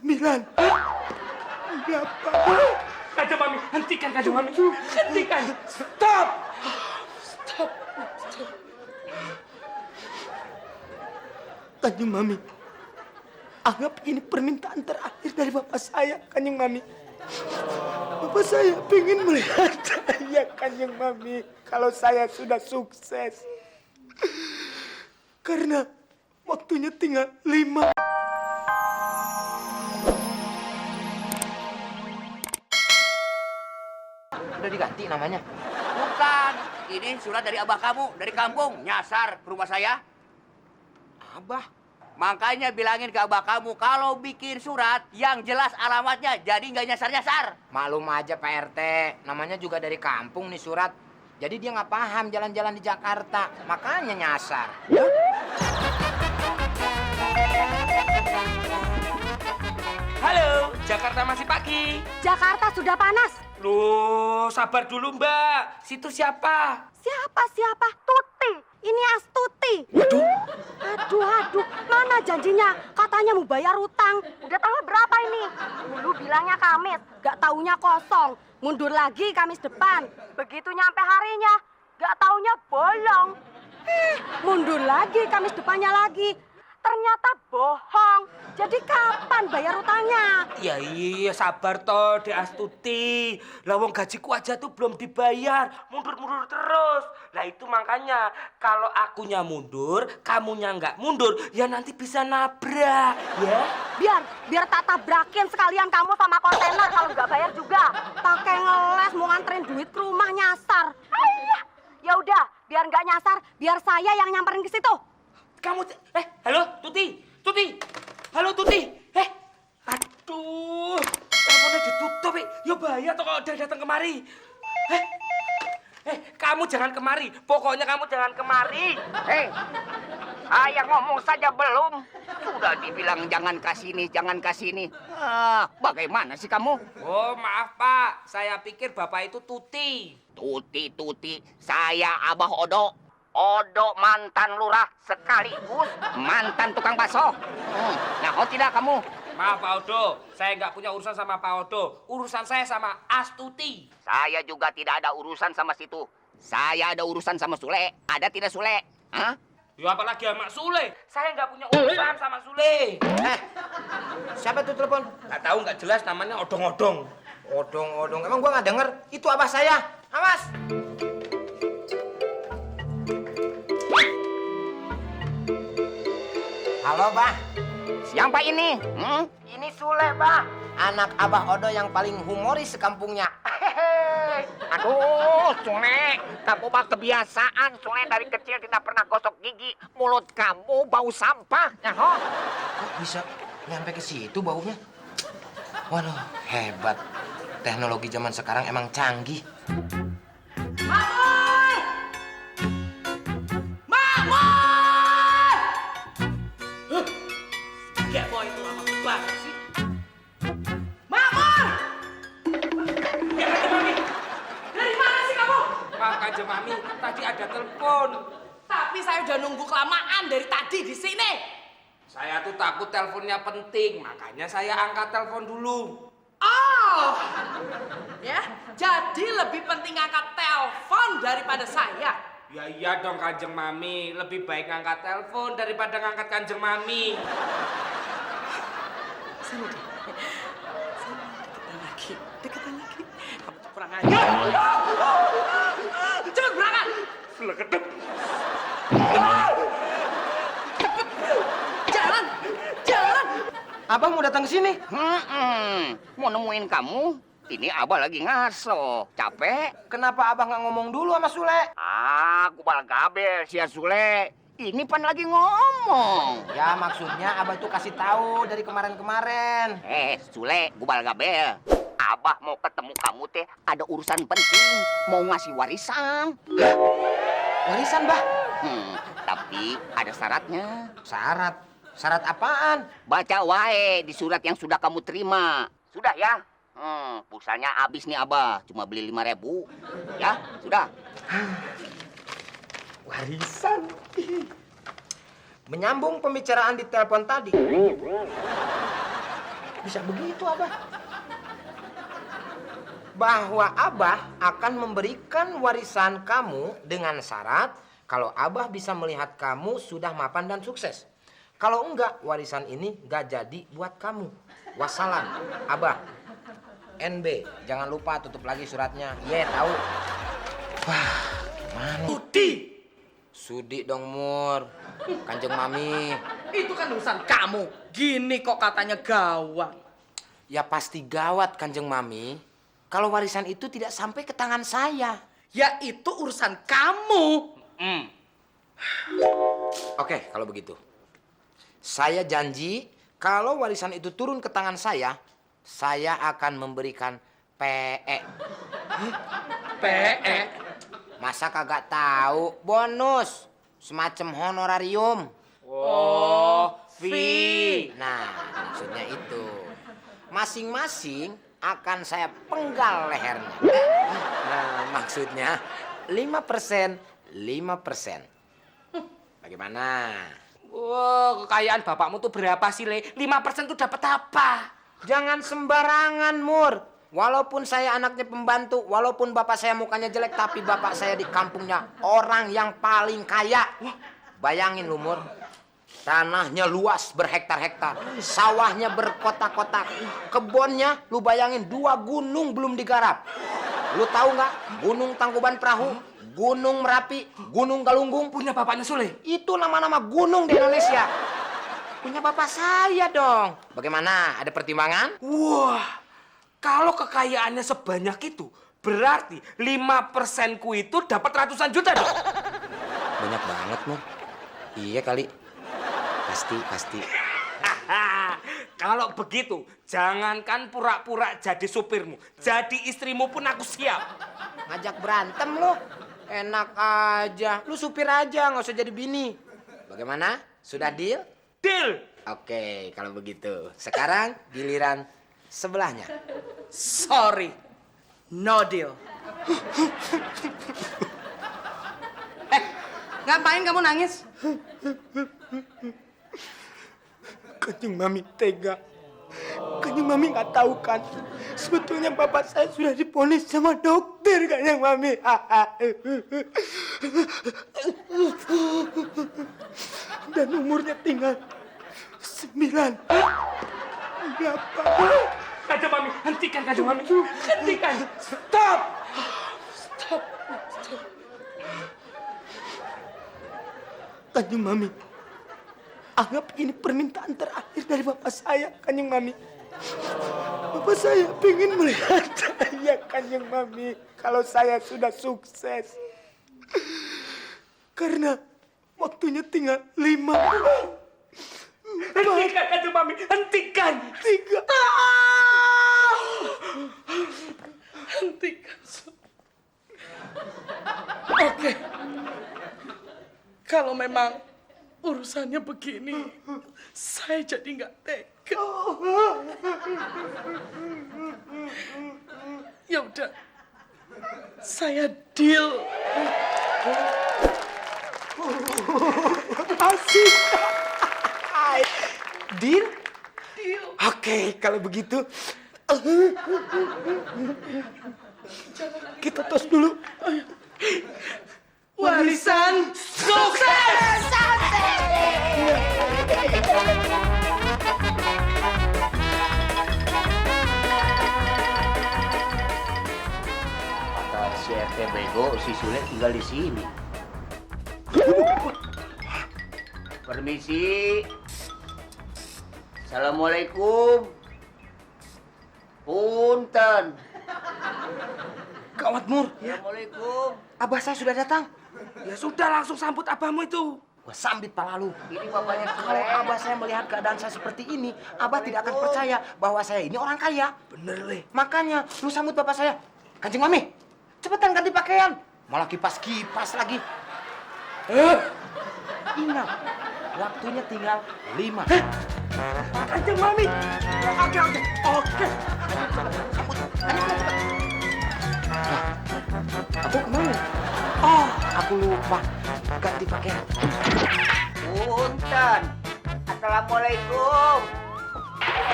Enggak, Pak. Kanjeng Mami, hentikan Kanjeng Mami. Hentikan. Stop. Kanjeng Mami, anggap ini permintaan terakhir dari bapak saya, Kanjeng Mami. Bapak saya ingin melihat saya, Kanjeng Mami, kalau saya sudah sukses. Karena waktunya tinggal 5. Udah diganti namanya. Bukan. Ini surat dari abah kamu, dari kampung. Nyasar ke rumah saya. Abah. Makanya bilangin ke abah kamu, kalau bikin surat yang jelas alamatnya, jadi nggak nyasar-nyasar. Maklum aja Pak RT, namanya juga dari kampung nih surat. Jadi dia nggak paham jalan-jalan di Jakarta, makanya nyasar. Halo, Jakarta masih pagi. Jakarta sudah panas. Loh, sabar dulu Mbak. Situ siapa? Siapa? Tuti. Ini Astuti. Waduh. Aduh. Mana janjinya? Katanya mau bayar utang. Udah tanggal berapa ini? Dulu bilangnya Kamis. Gak taunya kosong. Mundur lagi Kamis depan. Begitu nyampe harinya, gak taunya bolong. Mundur lagi Kamis depannya lagi. Ternyata bohong. Jadi kapan bayar utangnya? Ya iya, sabar toh, Dek Astuti. Lah wong gajiku aja tuh belum dibayar. Mundur-mundur terus. Lah itu makanya kalau akunya mundur, kamunya nggak mundur, ya nanti bisa nabrak, ya. Biar tak tabrakin sekalian kamu sama kontainer kalau nggak bayar juga. Pakai ngeles mau nganterin duit ke rumah nyasar. Ayah. Ya udah, biar nggak nyasar, biar saya yang nyamperin ke situ. Kamu, halo Tuti. Halo Tuti. Aduh, teleponnya ditutup, ya bahaya toh kalau dia datang kemari. Kamu jangan kemari. Pokoknya kamu jangan kemari. Saya ngomong saja belum. Sudah dibilang jangan kasih ini. Bagaimana sih kamu? Oh, maaf Pak. Saya pikir Bapak itu Tuti. Tuti. Saya Abah Odo. Odo mantan lurah sekaligus mantan tukang bakso. Nah, tidak kamu? Maaf Pak Odo, saya nggak punya urusan sama Pak Odo. Urusan saya sama Astuti. Saya juga tidak ada urusan sama situ. Saya ada urusan sama Sule. Ada tidak Sule? Hah? Ya apalagi sama Sule. Saya nggak punya urusan sama Sule. Siapa tuh telepon? Nggak tahu, nggak jelas, namanya odong-odong. Odong. Emang gua nggak denger? Itu abah saya. Awas. Halo, Bah. Siapa ini? Ini Sule, Bah. Anak Abah Odo yang paling humoris sekampungnya. Aduh, Sule. Kamu mah kebiasaan, Sule. Dari kecil tidak pernah gosok gigi. Mulut kamu bau sampah. Nyaho. Kok bisa nyampe ke situ baunya? Waduh, hebat. Teknologi zaman sekarang emang canggih. Kayak boy itu lama banget sih. Ya, Kanjeng Mami. Dari mana sih kamu? Maaf Kanjeng Mami, tadi ada telepon. Tapi saya udah nunggu kelamaan dari tadi di sini. Saya tuh takut teleponnya penting, makanya saya angkat telepon dulu. Oh, ya, jadi lebih penting angkat telepon daripada saya. Ya iya dong Kanjeng Mami, lebih baik ngangkat telepon daripada ngangkat Kanjeng Mami. Sini deh. Sini, deketan lagi. Kamu tuh kurang ajar. Cepet berangkat. Selekedep. Jalan. Abang mau datang ke sini? Mau nemuin kamu? Ini Abah lagi ngaso. Capek? Kenapa abang nggak ngomong dulu sama Sule? Gubal gabel si Sule. Ini pan lagi ngomong. Ya maksudnya abah tuh kasih tahu dari kemarin-kemarin. Sule, gubal gabel. Abah mau ketemu kamu teh ada urusan penting. Mau ngasih warisan. Warisan, Bah? Tapi ada syaratnya. Syarat? Syarat apaan? Baca wae di surat yang sudah kamu terima. Sudah ya? Pulsanya habis nih Abah. Cuma beli 5.000. Ya, sudah. Warisan? Menyambung pembicaraan di telepon tadi. bisa begitu, Abah? Bahwa Abah akan memberikan warisan kamu dengan syarat kalau Abah bisa melihat kamu sudah mapan dan sukses. Kalau enggak, warisan ini enggak jadi buat kamu. Wassalam, Abah. NB, jangan lupa tutup lagi suratnya. Ye, tahu. Wah, gimana? Sudi dong, Mur. Kanjeng Mami. Itu kan urusan kamu. Gini kok katanya gawat. Ya pasti gawat, Kanjeng Mami. Kalau warisan itu tidak sampai ke tangan saya. Ya itu urusan kamu. Oke, kalau begitu. Saya janji kalau warisan itu turun ke tangan saya akan memberikan PE. PE. Masa kagak tahu? Bonus. Semacam honorarium. Oh, fee. Nah, maksudnya itu. Masing-masing akan saya penggal lehernya. Nah, maksudnya 5%, 5%. Bagaimana? Wow, kekayaan bapakmu tuh berapa sih, Le? 5% tuh dapat apa? Jangan sembarangan, Mur. Walaupun saya anaknya pembantu, walaupun bapak saya mukanya jelek, tapi bapak saya di kampungnya orang yang paling kaya. Bayangin lu, Mur. Tanahnya luas berhektar-hektar, sawahnya berkotak-kotak, kebunnya lu bayangin 2 gunung belum digarap. Lu tahu nggak? Gunung Tangkuban Perahu, Gunung Merapi, Gunung Galunggung. Punya bapaknya Sule? Itu nama-nama gunung di Indonesia. Punya bapak saya dong. Bagaimana? Ada pertimbangan? Wah, kalau kekayaannya sebanyak itu, berarti 5%ku itu dapat ratusan juta dong. Banyak banget, Mur. Iya kali. Pasti. Kalau begitu, jangankan pura-pura jadi supirmu, jadi istrimu pun aku siap. Ngajak berantem lu. Enak aja. Lu supir aja, nggak usah jadi bini. Bagaimana? Sudah deal? Deal. Oke, kalau begitu. Sekarang giliran sebelahnya. Sorry. No deal. Ngapain kamu nangis? Kanjeng Mami tega. Kanjeng Mami nggak tahu kan, sebetulnya bapak saya sudah diponis sama dokter, Kanjeng Mami. Dan umurnya tinggal 9. Berapa? Kanjeng Mami, hentikan Kanjeng Mami. Hentikan. Stop. Kanjeng Mami, anggap ini permintaan terakhir dari bapak saya, Kanjeng Mami. Bapak saya pengen melihat saya, Kanjeng Mami, kalau saya sudah sukses. Karena waktunya tinggal 5. Hentikan Kanjeng Mami, hentikan. 3. Hentikan. Oke. Kalau memang urusannya begini, saya jadi nggak tega. Ya udah, saya deal. Asik. Deal? Deal. Oke, kalau begitu kita tos dulu. Warisan sukses! Kata si RT bego, si Sule tinggal di sini. Permisi. Assalamualaikum. Punten. Gawat, Mur. Assalamualaikum. Abah saya sudah datang. Ya sudah, langsung sambut abahmu itu. Gua sambit pala lu. Ini bapaknya Kalau Sule. abah saya melihat keadaan saya seperti ini, abah tidak akan percaya bahwa saya ini orang kaya. Bener, Le. Makanya lu sambut bapak saya. Kanjeng Mami, cepetan ganti pakaian. Malah kipas-kipas lagi. Ingat, waktunya tinggal 5. Kanjeng Mami. Oke. Sambut, ganti cepat. Aku kemana? Oh, aku lupa. Ganti pakaian. Punten. Assalamualaikum.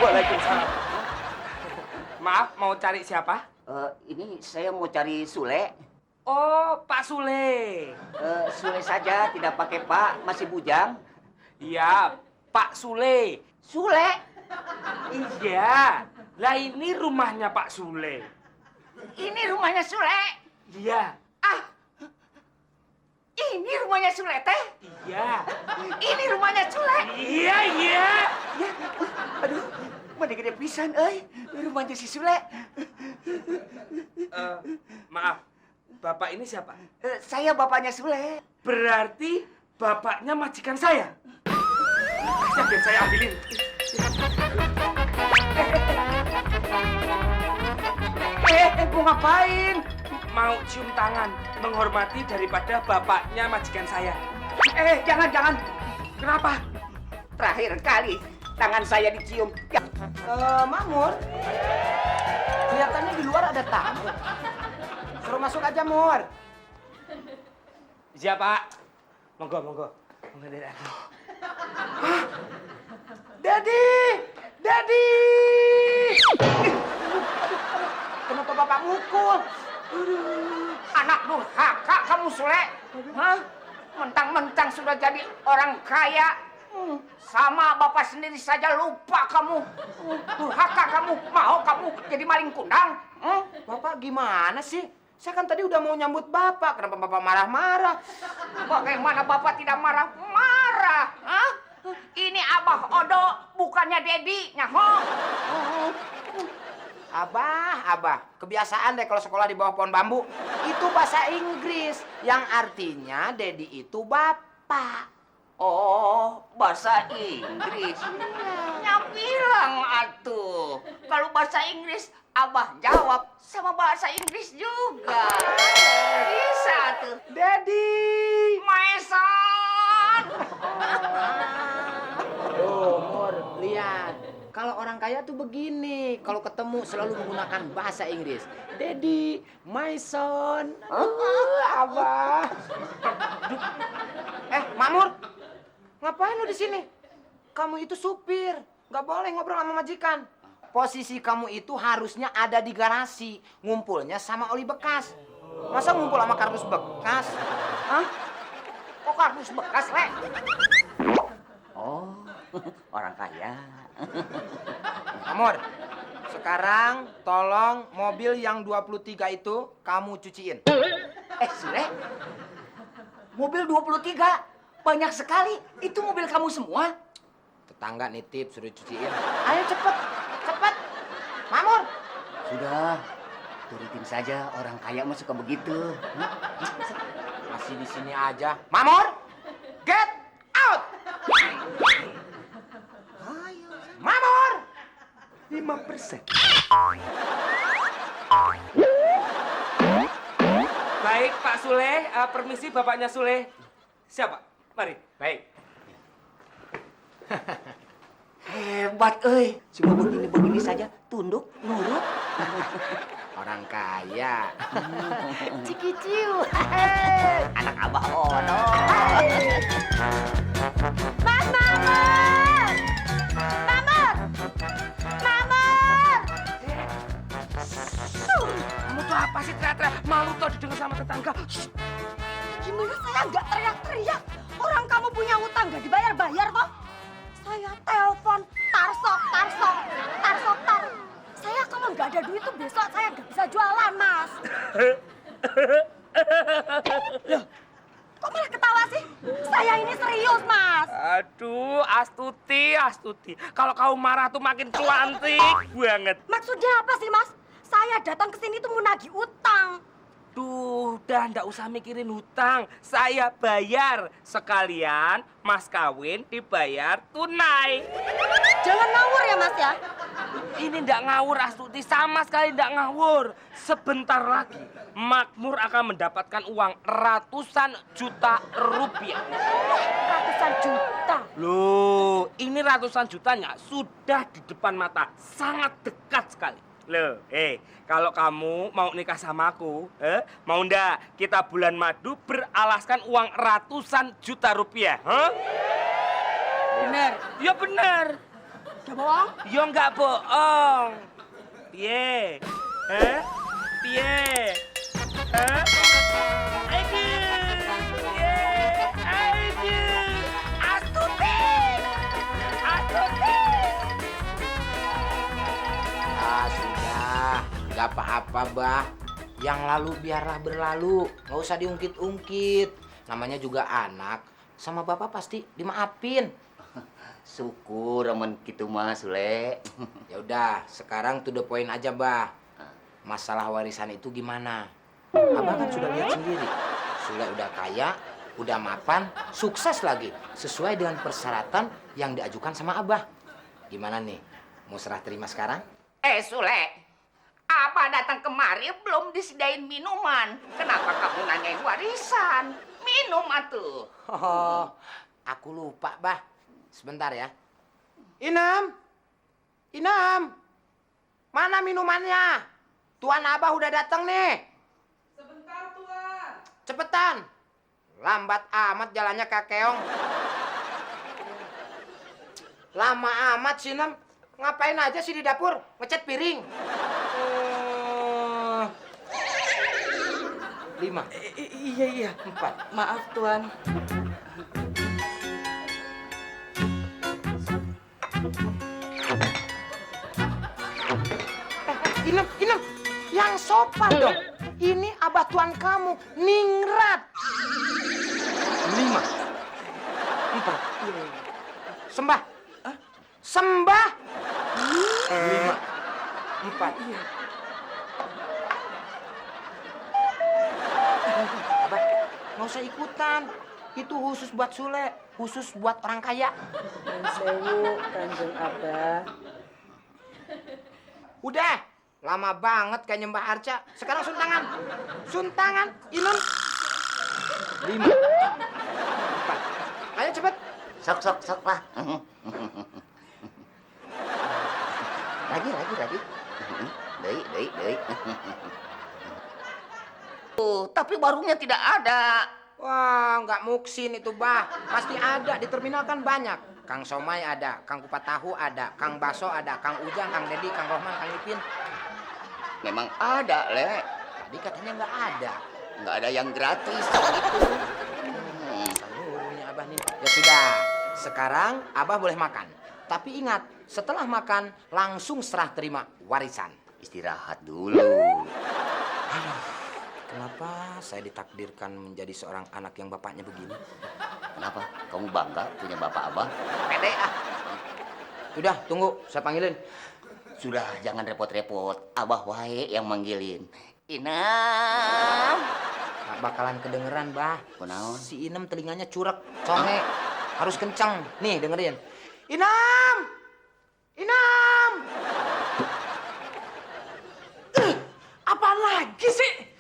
Waalaikumsalam. Maaf, mau cari siapa? Ini saya mau cari Sule. Oh, Pak Sule. Sule saja, tidak pakai Pak, masih bujang. Iya, Pak Sule. Sule? Iya. Lah ini rumahnya Pak Sule. Ini rumahnya Sule? Iya. Ah, ini rumahnya Sule teh? Iya. Ini rumahnya Sule? Iya, iya. Ya, aduh, mana gede pisan, rumahnya si Sule. Maaf, Bapak ini siapa? Saya bapaknya Sule. Berarti bapaknya majikan saya. Ya, biar saya ambilin. Mau ngapain? Mau cium tangan, menghormati daripada bapaknya majikan saya. Jangan. Kenapa? Terakhir kali tangan saya dicium. Ya. Mamur, kelihatannya di luar ada tamu. Suruh masuk aja, Mur. Siap, Pak. Monggo, monggo. Monggo, Dek. Daddy! Daddy! Kenapa Bapak mukul? Anak durhaka kamu, Sule. Hah? Mentang-mentang sudah jadi orang kaya. Sama bapak sendiri saja lupa kamu. Durhaka kamu. Mau kamu jadi maling kundang? Bapak gimana sih? Saya kan tadi udah mau nyambut Bapak. Kenapa Bapak marah-marah? Bagaimana bapak tidak marah-marah? Hah? Ini Abah Odo, bukannya Dedi. Nyaho. Abah. Kebiasaan deh kalau sekolah di bawah pohon bambu. Itu bahasa Inggris. Yang artinya Dedi itu Bapak. Oh, bahasa Inggris. Ya bilang atuh. Kalau bahasa Inggris, Abah jawab sama bahasa Inggris juga. Bisa tuh. Dedi! My son. Tuh, Mur, lihat. Kalau orang kaya tuh begini. Kalau ketemu selalu menggunakan bahasa Inggris. Dedi, my son. Abah. Makmur. Ngapain lu di sini? Kamu itu supir. Nggak boleh ngobrol sama majikan. Posisi kamu itu harusnya ada di garasi. Ngumpulnya sama oli bekas. Masa ngumpul sama kardus bekas? Hah? Kok kardus bekas, Le? Oh, orang kaya. Amor, sekarang tolong mobil yang 23 itu kamu cuciin. Sule. Mobil 23. Banyak sekali. Itu mobil kamu semua? Tetangga nitip suruh cuciin. Ayo cepet. Mamur. Sudah. Turutin saja, orang kaya mah suka begitu. Masih di sini aja. Mamur, get out. Mamur. 5%. Baik, Pak Sule. Permisi, bapaknya Sule. Siapa? Mari. Baik. Hebat, euy. Cuma begini-begini saja, tunduk, nurut. Orang kaya. Cikiciu. Anak Abah Odo. Mas Mamur! Mamur! Kamu tuh apa sih teriak-teriak? Malu tuh didengar sama tetangga. Shh. Gimana saya nggak teriak-teriak? Orang kamu punya utang nggak dibayar-bayar toh? Saya telepon tarsok. Saya kalau nggak ada duit tuh besok saya nggak bisa jualan, Mas. Loh, kok malah ketawa sih? Saya ini serius, Mas. Aduh, Astuti. Kalau kau marah tuh makin cantik banget. Maksudnya apa sih, Mas? Saya datang ke sini tuh mau nagih utang. Duh, udah ndak usah mikirin hutang. Saya bayar. Sekalian mas kawin dibayar tunai. Jangan ngawur ya, Mas ya. Ini ndak ngawur, Astuti. Sama sekali ndak ngawur. Sebentar lagi Makmur akan mendapatkan uang ratusan juta rupiah. Ratusan juta. Loh, ini ratusan jutanya sudah di depan mata. Sangat dekat sekali. Loh, kalau kamu mau nikah sama aku, mau ndak kita bulan madu beralaskan uang ratusan juta rupiah, Bener. Ya bener. Udah bohong? Yo nggak bohong. Piye? Hah? Piye? Hah? Aduh. Piye? Aduh. Astuti. Astuti. Ah, sudah. Gak apa-apa, Bah. Yang lalu biarlah berlalu. Nggak usah diungkit-ungkit. Namanya juga anak. Sama bapak pasti dimaafin. Syukur aman gitu mah Sule. Ya udah, sekarang to the point aja, Bah. Masalah warisan itu gimana? Abah kan sudah lihat sendiri. Sule udah kaya, udah mapan, sukses lagi. Sesuai dengan persyaratan yang diajukan sama Abah. Gimana nih? Mau serah terima sekarang? Sule, Abah datang kemari belum disediain minuman. Kenapa kamu nanyain warisan? Minum atuh. Oh, aku lupa, Bah. Sebentar ya. Inam! Inam! Mana minumannya? Tuan Abah udah datang nih. Sebentar, Tuan. Cepetan. Lambat amat jalannya Kak Keong. Lama amat sih, Nam. Ngapain aja sih di dapur? Ngecat piring. 5, Iya. 4. Maaf, Tuan. Inem, yang sopan dong. Ini abah tuan kamu, ningrat. 5, 4. Sembah. Sembah. 5, 4. Abah, nggak usah ikutan. Itu khusus buat Sule, khusus buat orang kaya. Sewu, Kanjeng Abah. Udah, lama banget kayak nyembah Arca. Sekarang suntangan. Suntangan, Inem. 5, 4. Ayo cepet. Sok lah. Lagi. Deui. Tapi warungnya tidak ada. Wah, nggak muksin itu, Bah. Pasti ada, di terminal kan banyak. Kang Somai ada, Kang Kupat Tahu ada, Kang Baso ada, Kang Ujang, Kang Dedi, Kang Rohman, Kang Ipin. Memang ada, Le. Tadi katanya nggak ada. Nggak ada yang gratis gitu. Aduh, Abah nih. Ya sudah, sekarang Abah boleh makan. Tapi ingat, setelah makan langsung serah terima warisan. Istirahat dulu. Kenapa saya ditakdirkan menjadi seorang anak yang bapaknya begini? Kenapa? Kamu bangga punya bapak Abah? Pede ah. Udah, tunggu, saya panggilin. Sudah, jangan repot-repot. Abah wae yang manggilin. Inam. Nggak bakalan kedengeran, Bah. Kunaon? Si Inem telinganya curek, conge. Harus kencang. Nih, dengerin. Inam! Inam! Apa lagi sih?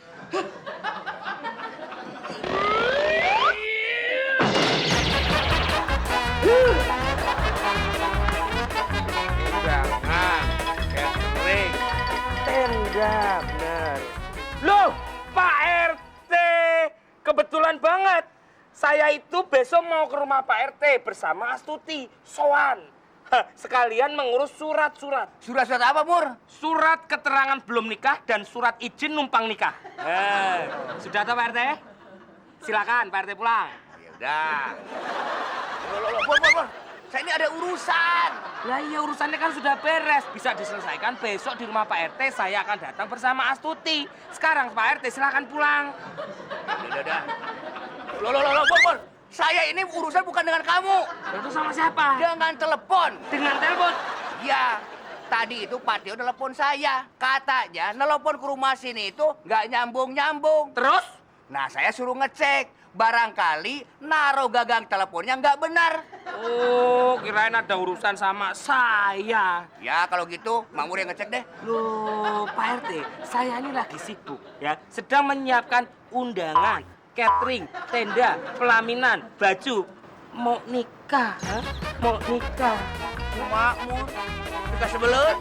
Undangan, catering, tenda, bener. Loh, Pak RT, kebetulan banget. Saya itu besok mau ke rumah Pak RT bersama Astuti, sowan. Sekalian mengurus surat-surat. Surat-surat apa, Mur? Surat keterangan belum nikah dan surat izin numpang nikah. Sudah tahu Pak RT? Silakan Pak RT pulang. Ya udah. Loh, Mur. Saya ini ada urusan. Lah iya urusannya kan sudah beres, bisa diselesaikan besok di rumah Pak RT. Saya akan datang bersama Astuti. Sekarang Pak RT silakan pulang. Udah. Loh, Mur. Saya ini urusan bukan dengan kamu. Itu sama siapa? Dengan telepon. Dengan telepon. Ya, tadi itu Pak Tio nelpon saya. Katanya nelpon ke rumah sini itu nggak nyambung-nyambung. Terus? Nah, saya suruh ngecek. Barangkali naruh gagang teleponnya nggak benar. Oh, kirain ada urusan sama saya. Ya, kalau gitu, Mang Mur yang ngecek deh. Loh, Pak RT, saya ini lagi sibuk ya, sedang menyiapkan undangan, catering, tenda, pelaminan, baju. Mau nikah, ha? Mau nikah. Makmur, kita sebelut.